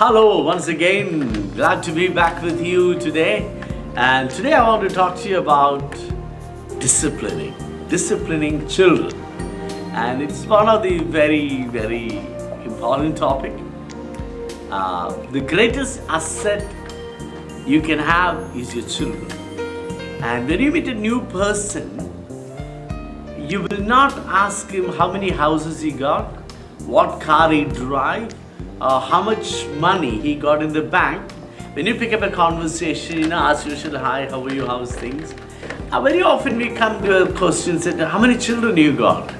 Hello, once again, glad to be back with you today. And today I want to talk to you about disciplining children. And it's one of the very important topic. The greatest asset you can have is your children. And when you meet a new person, you will not ask him how many houses he got, what car he drives, how much money he got in the bank. When you pick up a conversation, as usual, hi, how are you, how's things? Very often we come to a question that how many children you got?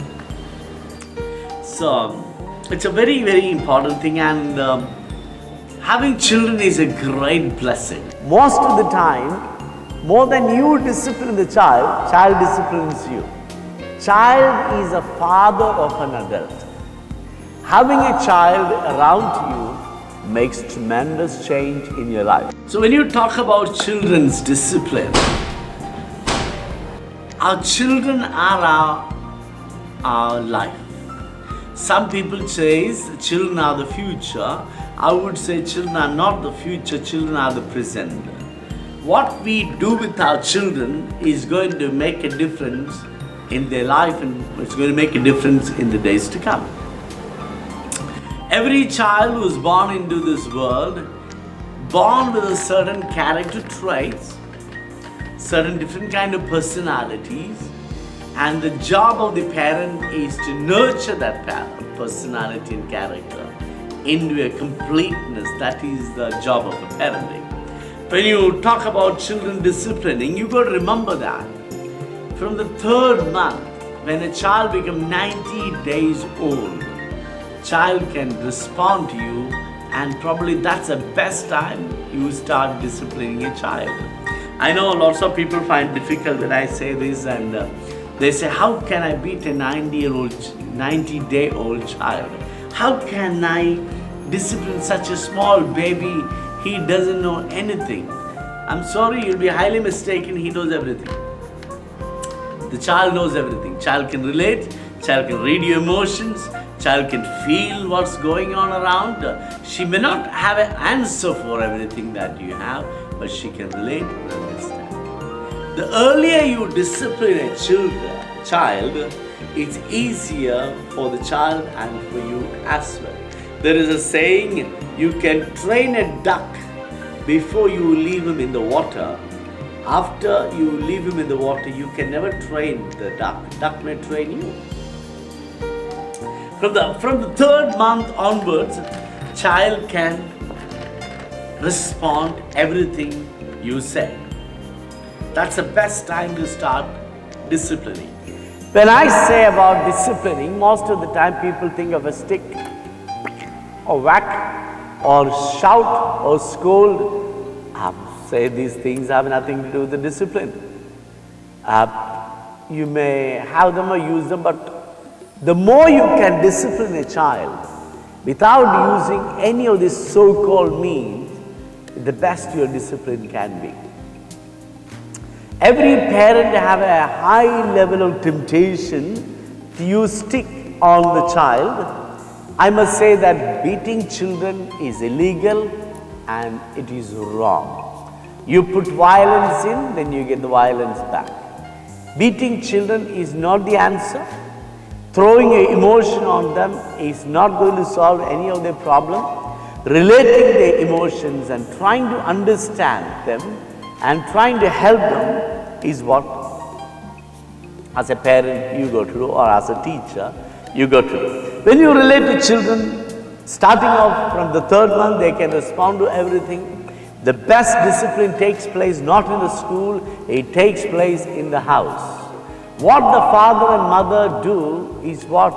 So it's a very important thing, and having children is a great blessing. Most of the time, more than you discipline the child disciplines you. Child is a father of an adult. Having a child around you makes tremendous change in your life. So when you talk about children's discipline, our children are our life. Some people say children are the future. I would say children are not the future, children are the present. What we do with our children is going to make a difference in their life, and it's going to make a difference in the days to come. Every child who is born into this world, born with a certain character traits, certain different kind of personalities, and the job of the parent is to nurture that personality and character into a completeness. That is the job of a parenting. When you talk about children disciplining, you got to remember that from the third month, when a child becomes 90 days old, child can respond to you, and probably that's the best time you start disciplining a child. I know lots of people find difficult when I say this, and they say, how can I beat a 90-day-old child? How can I discipline such a small baby? He doesn't know anything. I'm sorry, you'll be highly mistaken. He knows everything. The child knows everything. Child can relate, child can read your emotions, child can feel what's going on around. She may not have an answer for everything that you have, but she can relate and understand. The earlier you discipline a child, it's easier for the child and for you as well. There is a saying, you can train a duck before you leave him in the water. After you leave him in the water, you can never train the duck. Duck may train you. From the third month onwards, child can respond everything you say. That's the best time to start disciplining. When I say about disciplining, most of the time people think of a stick or whack or shout or scold. Say these things have nothing to do with the discipline. You may have them or use them, but the more you can discipline a child without using any of these so-called means, the best your discipline can be. Every parent have a high level of temptation to use stick on the child. I must say that beating children is illegal and it is wrong. You put violence in, then you get the violence back. Beating children is not the answer. Throwing an emotion on them is not going to solve any of their problem. Relating their emotions and trying to understand them and trying to help them is what, as a parent, you go to do, or as a teacher, you go to do. When you relate to children, starting off from the third month, they can respond to everything. The best discipline takes place not in the school, it takes place in the house. What the father and mother do is what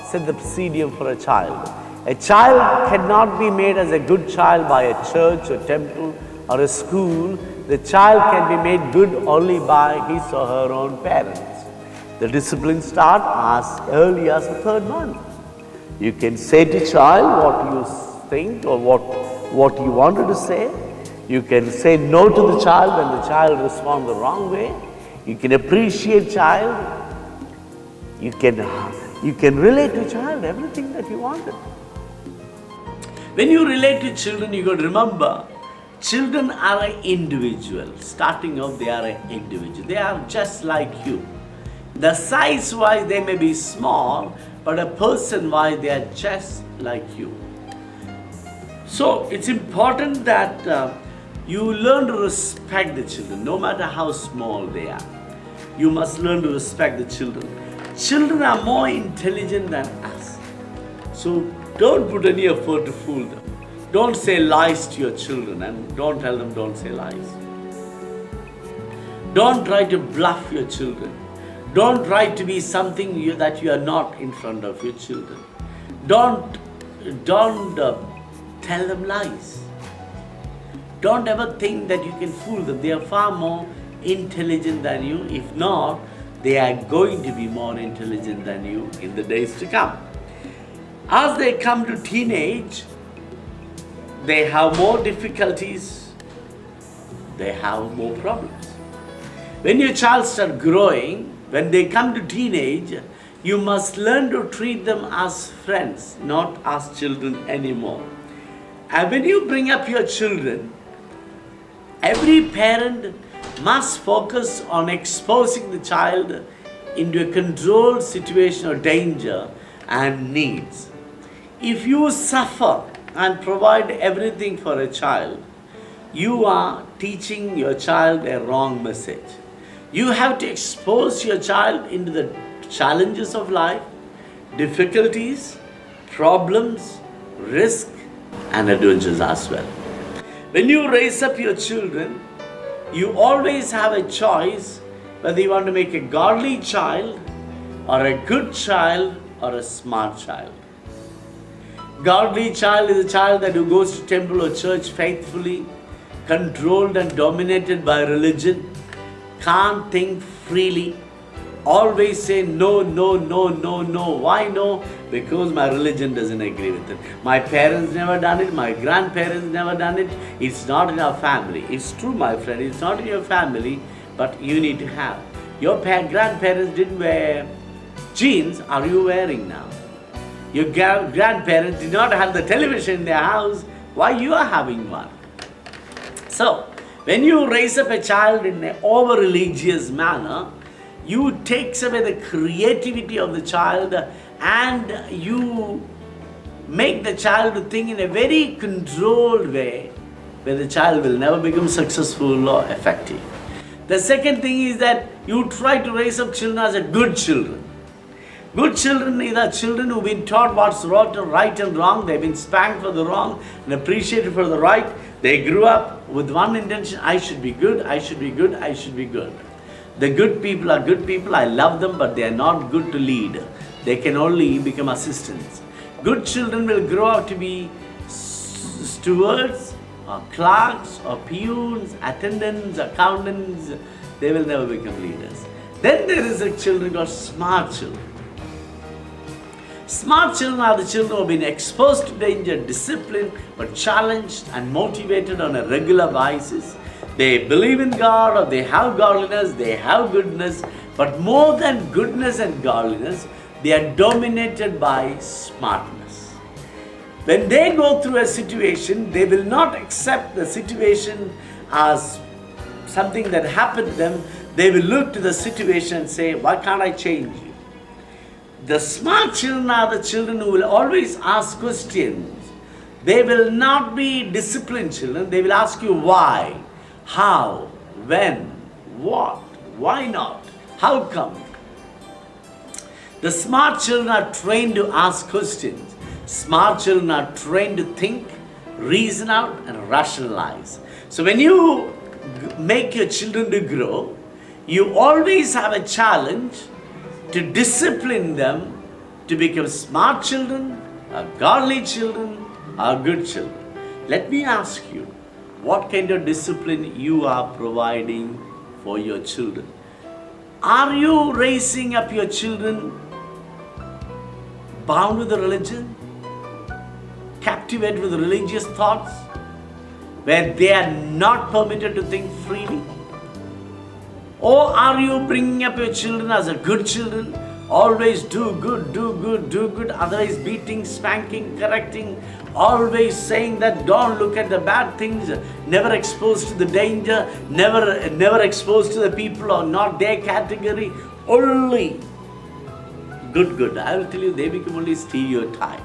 set the procedure for a child. A child cannot be made as a good child by a church, a temple, or a school. The child can be made good only by his or her own parents. The discipline starts as early as the third month. You can say to child what you think or what you wanted to say. You can say no to the child when the child responds the wrong way. You can appreciate child. You can relate to child everything that you wanted. When you relate to children, you got to remember, children are an individual. Starting off, they are an individual. They are just like you. The size-wise, they may be small, but a person-wise, they are just like you. So, it's important that you learn to respect the children, no matter how small they are. You must learn to respect the children. Children are more intelligent than us. So, don't put any effort to fool them. Don't say lies to your children, and don't tell them don't say lies. Don't try to bluff your children. Don't try to be something that you are not in front of your children. Don't tell them lies. Don't ever think that you can fool them. They are far more intelligent than you. If not, they are going to be more intelligent than you in the days to come. As they come to teenage, they have more difficulties, they have more problems. When your child starts growing, when they come to teenage, you must learn to treat them as friends, not as children anymore. And when you bring up your children, every parent must focus on exposing the child into a controlled situation of danger and needs. If you suffer and provide everything for a child, you are teaching your child a wrong message. You have to expose your child into the challenges of life, difficulties, problems, risk, and adventures as well. When you raise up your children, you always have a choice whether you want to make a godly child or a good child or a smart child. Godly child is a child that who goes to temple or church faithfully, controlled and dominated by religion, can't think freely, always say no, no, no, no, no. Why no? Because my religion doesn't agree with it. My parents never done it, my grandparents never done it, it's not in our family. It's true, my friend, it's not in your family, but you need to have. Your grandparents didn't wear jeans, are you wearing now? Your grandparents did not have the television in their house, why you are having one? So, when you raise up a child in an over-religious manner, you take away the creativity of the child and you make the child to think in a very controlled way where the child will never become successful or effective. The second thing is that you try to raise up children as a good children. Good children are children who've been taught what's right and wrong. They've been spanked for the wrong and appreciated for the right. They grew up with one intention, I should be good, I should be good, I should be good. The good people are good people, I love them, but they are not good to lead. They can only become assistants. Good children will grow up to be stewards, or clerks, or peons, attendants, accountants. They will never become leaders. Then there is a children called smart children. Smart children are the children who have been exposed to danger, disciplined, but challenged and motivated on a regular basis. They believe in God, or they have godliness, they have goodness, but more than goodness and godliness, they are dominated by smartness. When they go through a situation, they will not accept the situation as something that happened to them. They will look to the situation and say, why can't I change you? The smart children are the children who will always ask questions. They will not be disciplined children. They will ask you why, how, when, what, why not, how come. The smart children are trained to ask questions. Smart children are trained to think, reason out, and rationalize. So when you make your children to grow, you always have a challenge to discipline them to become smart children, godly children, or good children. Let me ask you, what kind of discipline you are providing for your children? Are you raising up your children bound with the religion, captivated with religious thoughts, where they are not permitted to think freely? Or are you bringing up your children as a good children Always do good, do good, do good. Otherwise beating, spanking, correcting. Always saying that don't look at the bad things. Never exposed to the danger. Never exposed to the people who are not their category. Only good. I will tell you, they become only stereotype.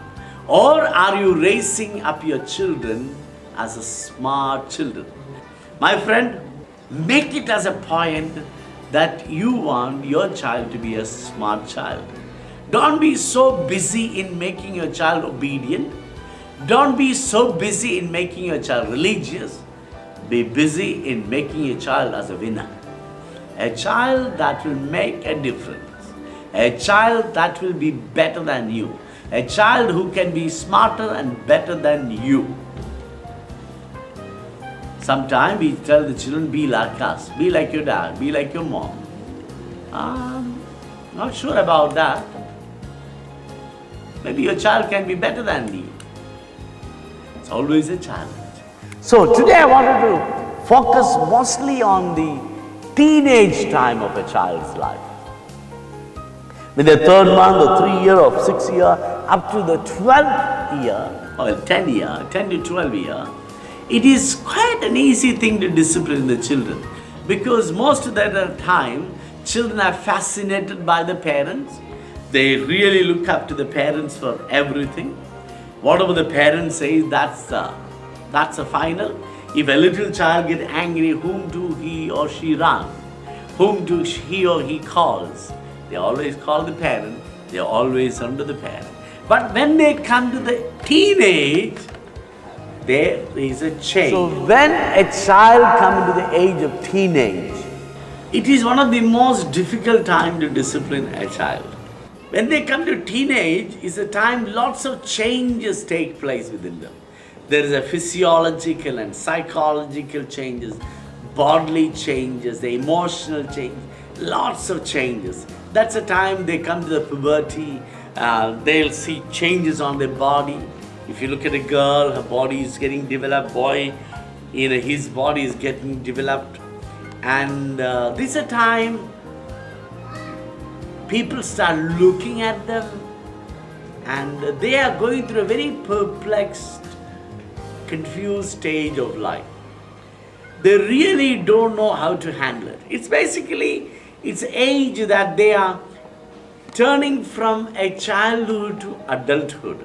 Or are you raising up your children as a smart children? My friend, make it as a point that you want your child to be a smart child. Don't be so busy in making your child obedient. Don't be so busy in making your child religious. Be busy in making your child as a winner. A child that will make a difference. A child that will be better than you. A child who can be smarter and better than you. Sometimes we tell the children, be like us, be like your dad, be like your mom. Not sure about that. Maybe your child can be better than you. It's always a challenge. So today I wanted to focus mostly on the teenage time of a child's life. With the 3rd month or 3 year or 6 year up to the 12th year or 10 to 12 year, it is quite an easy thing to discipline the children, because most of the time children are fascinated by the parents. They really look up to the parents for everything. Whatever the parents say, that's the final. If a little child gets angry, whom do he or she run? Whom do he or he calls? They always call the parent. They are always under the parent. But when they come to the teenage, there is a change. So when a child comes into the age of teenage, it is one of the most difficult time to discipline a child. When they come to teenage, is a time lots of changes take place within them. There is a physiological and psychological changes, bodily changes, the emotional change, lots of changes. That's the time they come to the puberty. They'll see changes on their body. If you look at a girl, her body is getting developed. Boy, his body is getting developed. And this is a time people start looking at them, and they are going through a very perplexed, confused stage of life. They really don't know how to handle it. It's age that they are turning from a childhood to adulthood.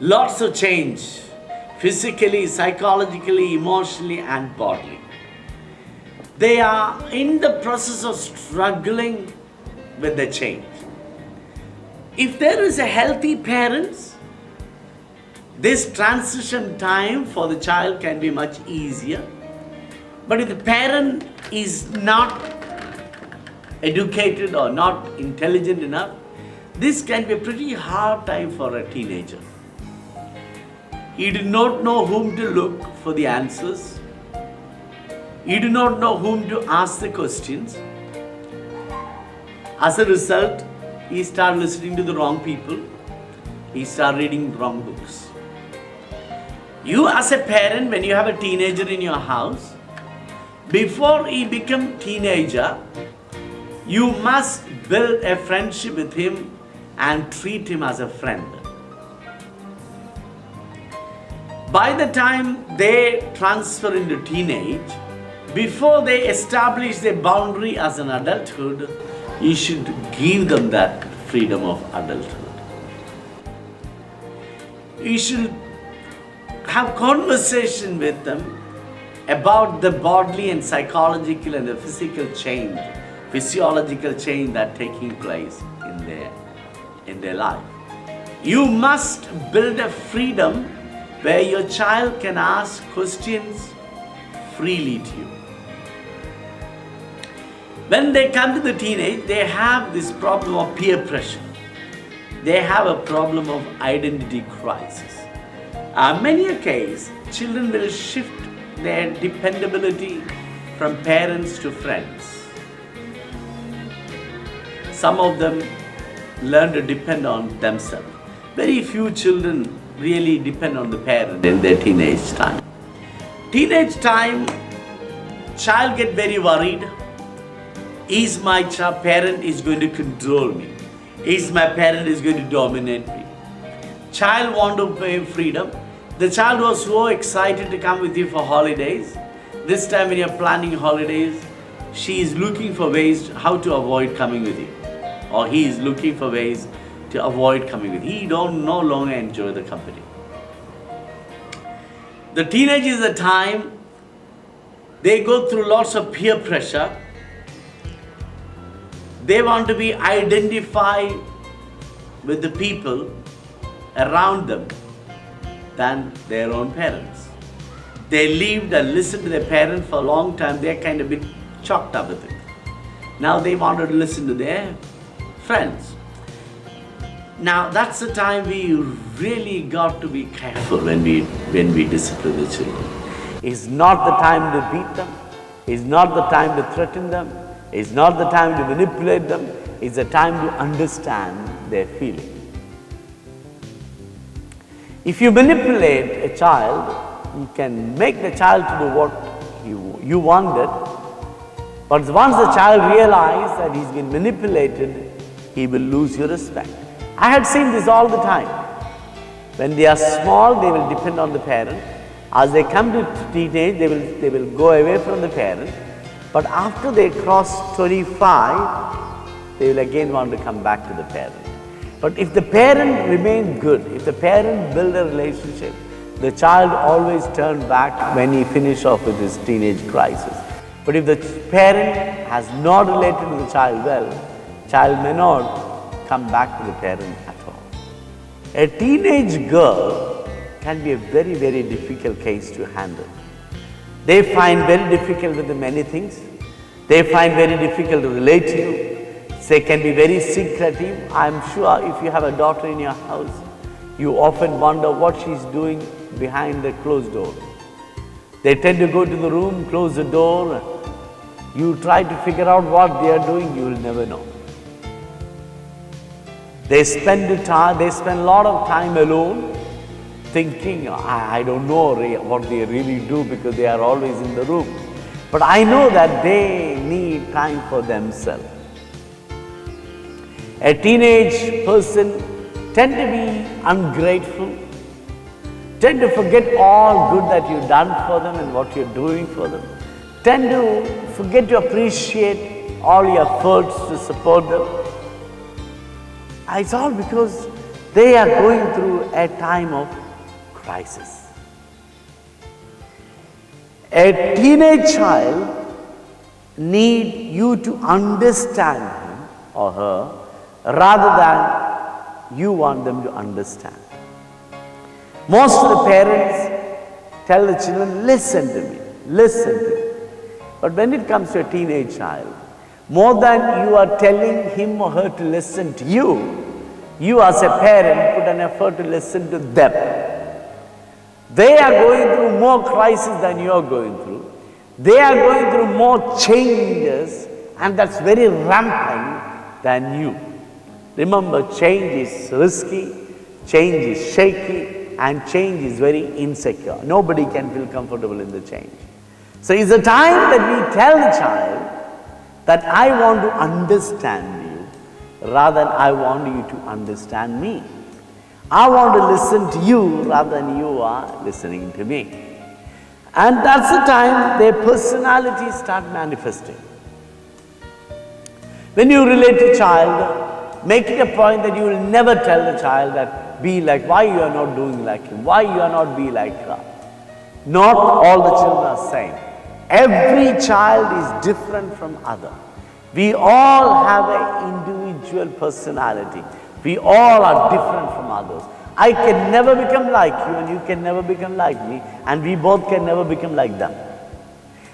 Lots of change, physically, psychologically, emotionally, and bodily. They are in the process of struggling with the change. If there is a healthy parents, this transition time for the child can be much easier. But if the parent is not educated or not intelligent enough, this can be a pretty hard time for a teenager. He did not know whom to look for the answers. He did not know whom to ask the questions. As a result, he started listening to the wrong people. He started reading wrong books. You as a parent, when you have a teenager in your house, before he becomes teenager, you must build a friendship with him and treat him as a friend. By the time they transfer into teenage, before they establish their boundary as an adulthood, you should give them that freedom of adulthood. You should have conversation with them about the bodily and psychological and the physiological change that taking place in their life. You must build a freedom where your child can ask questions freely to you. When they come to the teenage, they have this problem of peer pressure. They have a problem of identity crisis. Many a case, children will shift their dependability from parents to friends. Some of them learn to depend on themselves. Very few children really depend on the parent in their teenage time. Teenage time, child get very worried. Is my parent is going to control me? Is my parent is going to dominate me? Child want to pay freedom. The child was so excited to come with you for holidays. This time when you're planning holidays, she is looking for ways how to avoid coming with you. Or he is looking for ways to avoid coming with you. He don't no longer enjoy the company. The teenage is a time they go through lots of peer pressure. They want to be identified with the people around them than their own parents. They lived and listened to their parents for a long time. They're kind of a bit chalked up with it. Now they wanted to listen to their friends. Now that's the time we really got to be careful when we discipline the children. It's not the time to beat them. It's not the time to threaten them. It's not the time to manipulate them. It's the time to understand their feelings. If you manipulate a child, you can make the child to do what you wanted. But once the child realizes that he's been manipulated, he will lose your respect. I had seen this all the time. When they are small, they will depend on the parent. As they come to teenage, they will go away from the parent. But after they cross 25, they will again want to come back to the parent. But if the parent remained good, if the parent build a relationship, the child always turn back when he finish off with his teenage crisis. But if the parent has not related to the child well, child may not come back to the parent at all. A teenage girl can be a very, very difficult case to handle. They find very difficult with many things. They find very difficult to relate to you. They can be very secretive. I'm sure if you have a daughter in your house, you often wonder what she's doing behind the closed door. They tend to go to the room, close the door. You try to figure out what they are doing, you will never know. They spend a lot of time alone thinking, I don't know what they really do because they are always in the room. But I know that they need time for themselves. A teenage person tend to be ungrateful, tend to forget all good that you've done for them and what you're doing for them, tend to forget to appreciate all your efforts to support them. It's all because they are going through a time of crisis. A teenage child needs you to understand him or her rather than you want them to understand. Most of the parents tell the children, listen to me, listen to me. But when it comes to a teenage child, more than you are telling him or her to listen to you, you as a parent put an effort to listen to them. They are going through more crisis than you are going through. They are going through more changes, and that's very rampant than you. Remember, change is risky, change is shaky, and change is very insecure. Nobody can feel comfortable in the change. So it's a time that we tell the child that I want to understand you rather than I want you to understand me. I want to listen to you rather than you are listening to me. And that's the time their personalities start manifesting. When you relate to a child, make it a point that you will never tell the child that be like, why you are not doing like him, why you are not be like her. Not all the children are same. Every child is different from other. We all have an individual personality. We all are different from others. I can never become like you and you can never become like me, and we both can never become like them.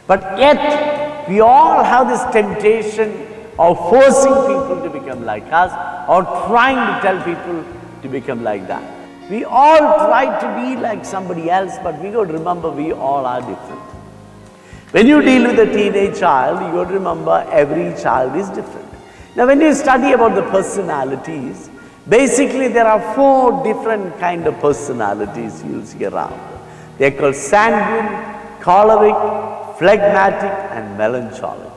But yet, we all have this temptation of forcing people to become like us or trying to tell people to become like that. We all try to be like somebody else, but we got to remember we all are different. When you deal with a teenage child, you got to remember every child is different. Now when you study about the personalities, basically there are 4 different kind of personalities you'll see around. They're called sanguine, choleric, phlegmatic and melancholic.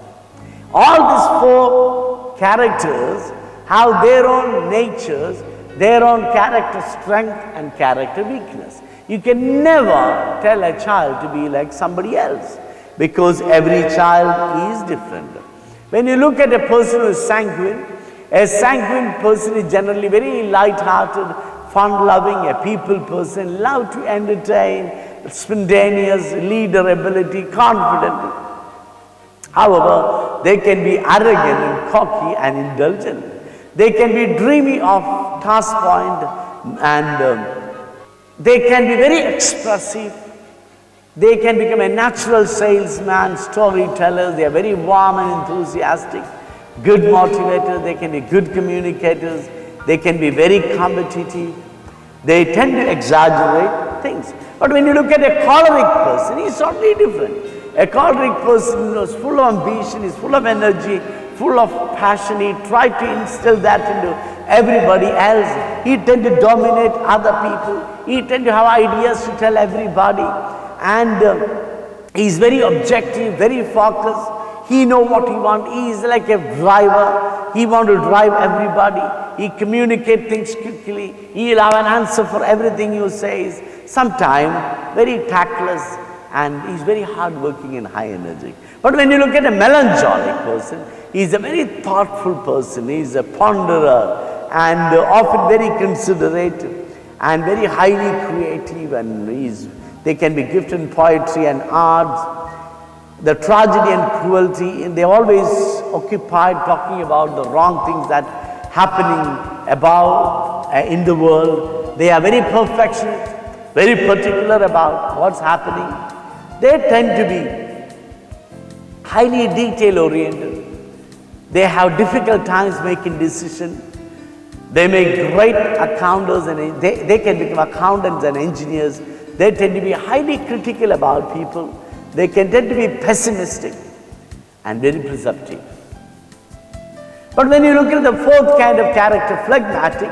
All these four characters have their own natures, their own character strength and character weakness. You can never tell a child to be like somebody else because every child is different. When you look at a person who is sanguine, a sanguine person is generally very light-hearted, fun-loving, a people person, love to entertain, spontaneous, leader ability, confident. However, they can be arrogant and cocky and indulgent. They can be dreamy of task point and they can be very expressive. They can become a natural salesman, storytellers. They are very warm and enthusiastic, good motivators. They can be good communicators. They can be very competitive. They tend to exaggerate things. But when you look at a choleric person, he's totally different. A choleric person is full of ambition, is full of energy, full of passion. He tried to instill that into everybody else. He tend to dominate other people. He tend to have ideas to tell everybody. And he's very objective, very focused. He knows what he wants. He is like a driver. He wants to drive everybody. He communicates things quickly. He'll have an answer for everything you say. Sometimes very tactless, and he's very hardworking and high energy. But when you look at a melancholic person, he's a very thoughtful person. He's a ponderer and often very considerate and very highly creative, and they can be gifted in poetry and arts. The tragedy and cruelty, and they're always occupied talking about the wrong things that happening above in the world. They are very perfectionist, very particular about what's happening. They tend to be highly detail oriented. They have difficult times making decisions. They make great accountants, and they can become accountants and engineers. They tend to be highly critical about people. They can tend to be pessimistic and very presumptive. But when you look at the fourth kind of character, phlegmatic,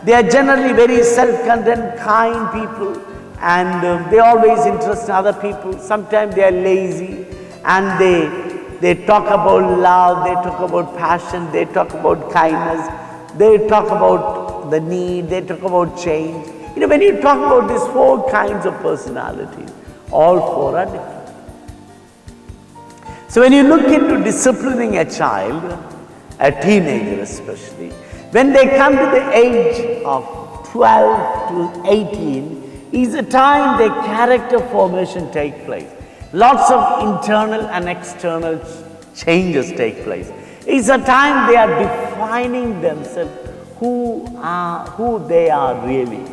they are generally very self-content, kind people, and they always interest in other people. Sometimes they are lazy, and they talk about love, they talk about passion, they talk about kindness, they talk about the need, they talk about change. You know, when you talk about these four kinds of personalities, all four are different. So when you look into disciplining a child, a teenager especially, when they come to the age of 12 to 18, is a time their character formation take place. Lots of internal and external changes take place. It's a time they are defining themselves, who they are really.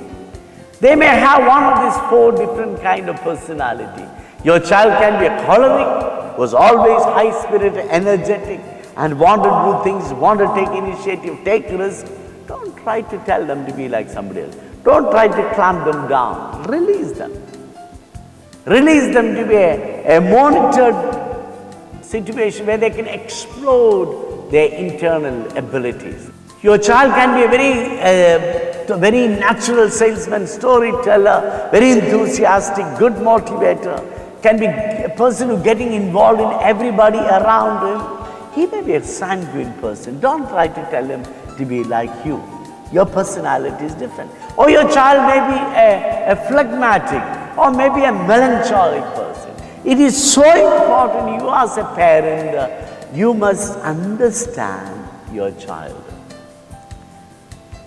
They may have one of these four different kind of personality. Your child can be a choleric, was always high-spirited, energetic, and want to do things, want to take initiative, take risks. Don't try to tell them to be like somebody else. Don't try to clamp them down. Release them. Release them to be a monitored situation where they can explode their internal abilities. Your child can be a very natural salesman, storyteller, very enthusiastic, good motivator, can be a person who getting involved in everybody around him. He may be a sanguine person. Don't try to tell him to be like you. Your personality is different. Or your child may be a phlegmatic or maybe a melancholic person. It is so important, you as a parent, you must understand your child.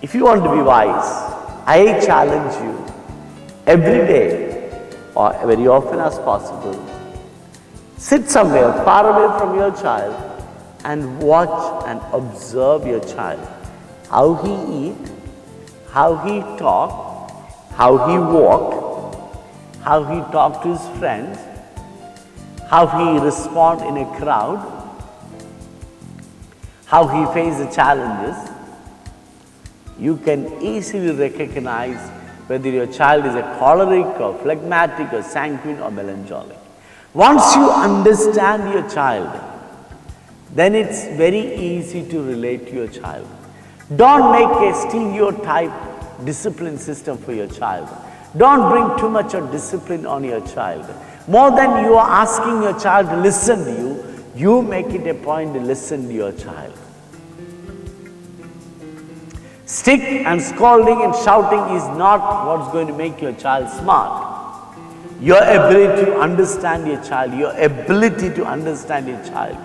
If you want to be wise, I challenge you every day or very often as possible, sit somewhere far away from your child and watch and observe your child. How he eat, how he talk, how he walk, how he talk to his friends, how he respond in a crowd, how he face the challenges. You can easily recognize whether your child is a choleric or phlegmatic or sanguine or melancholic. Once you understand your child, then it's very easy to relate to your child. Don't make a stereotype discipline system for your child. Don't bring too much of discipline on your child. More than you are asking your child to listen to you, You make it a point to listen to your child. Stick and scolding and shouting is not what's going to make your child smart. Your ability to understand your child, your ability to understand your child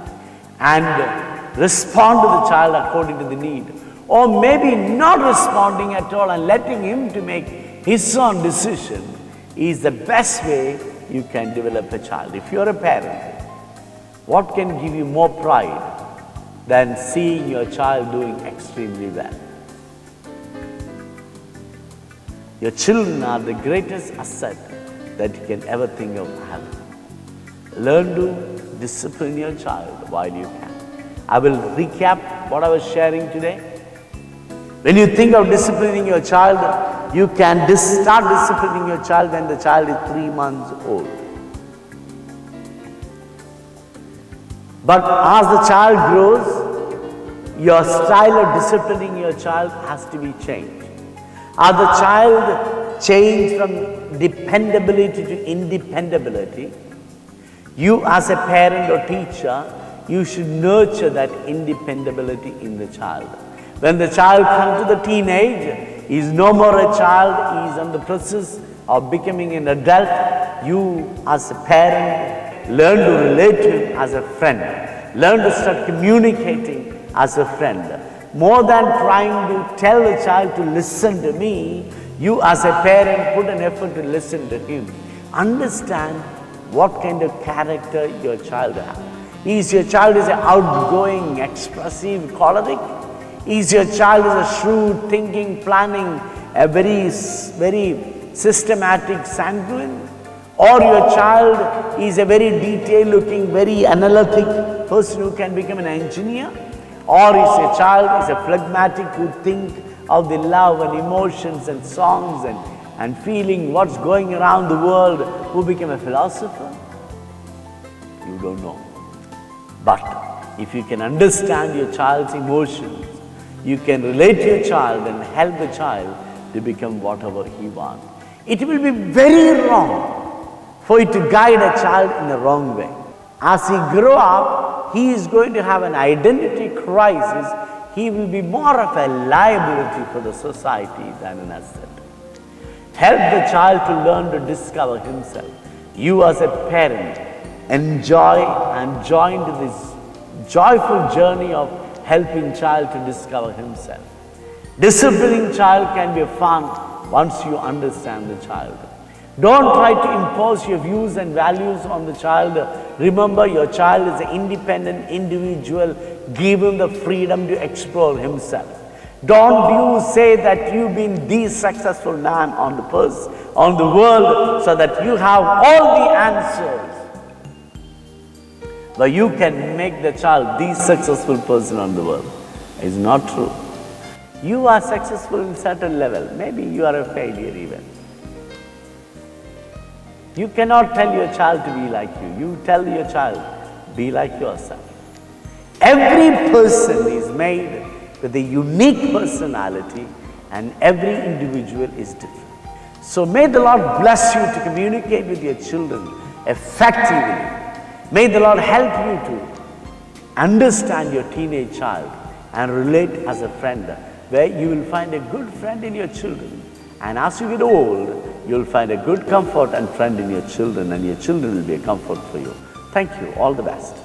and respond to the child according to the need. Or maybe not responding at all and letting him to make his own decision is the best way you can develop a child. If you're a parent, what can give you more pride than seeing your child doing extremely well? Your children are the greatest asset that you can ever think of having. Learn to discipline your child while you can. I will recap what I was sharing today. When you think of disciplining your child, you can start disciplining your child when the child is 3 months old. But as the child grows, your style of disciplining your child has to be changed. As the child changes from dependability to independability, you as a parent or teacher, you should nurture that independability in the child. When the child comes to the teenage, he is no more a child, he is on the process of becoming an adult. You as a parent, learn to relate to him as a friend. Learn to start communicating as a friend. More than trying to tell the child to listen to me, you as a parent put an effort to listen to him. Understand what kind of character your child has. Is your child an outgoing, expressive, choleric? Is your child a shrewd, thinking, planning, a very systematic, sanguine? Or your child is a very detail-looking, very analytic person who can become an engineer? Or is your child a phlegmatic who think of the love and emotions and songs and feeling what's going around the world, who become a philosopher? You don't know. But if you can understand your child's emotions, you can relate to your child and help the child to become whatever he wants. It will be very wrong for you to guide a child in the wrong way. As he grows up, he is going to have an identity crisis. He will be more of a liability for the society than an asset. Help the child to learn to discover himself. You as a parent, enjoy and join to this joyful journey of helping child to discover himself. Disciplining child can be fun once you understand the child. Don't try to impose your views and values on the child. Remember, your child is an independent individual. Give him the freedom to explore himself. Don't you say that you've been the successful man on the world so that you have all the answers. But you can make the child the successful person on the world. It's not true. You are successful in certain level. Maybe you are a failure even. You cannot tell your child to be like you. You tell your child, be like yourself. Every person is made with a unique personality and every individual is different. So may the Lord bless you to communicate with your children effectively. May the Lord help you to understand your teenage child and relate as a friend, where you will find a good friend in your children. And as you get old, you will find a good comfort and friend in your children, and your children will be a comfort for you. Thank you. All the best.